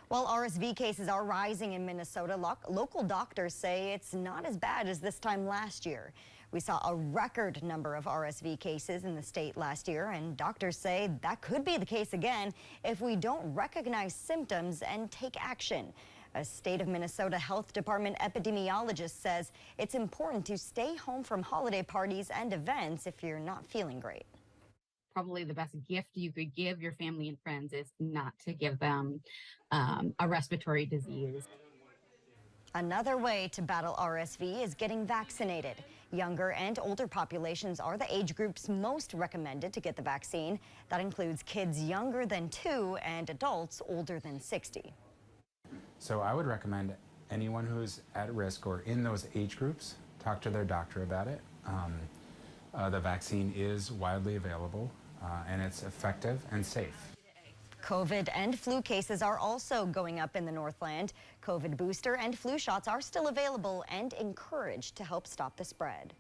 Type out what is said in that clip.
While RSV cases are rising in Minnesota, local doctors say it's not as bad as this time last year. We saw a record number of RSV cases in the state last year, and doctors say that could be the case again if we don't recognize symptoms and take action. A state of Minnesota Health Department epidemiologist says it's important to stay home from holiday parties and events if you're not feeling great. Probably the best gift you could give your family and friends is not to give them a respiratory disease. Another way to battle RSV is getting vaccinated. Younger and older populations are the age groups most recommended to get the vaccine. That includes kids younger than 2 and adults older than 60. So I would recommend anyone who's at risk or in those age groups talk to their doctor about it. The vaccine is widely available and it's effective and safe. COVID and flu cases are also going up in the Northland. COVID booster and flu shots are still available and encouraged to help stop the spread.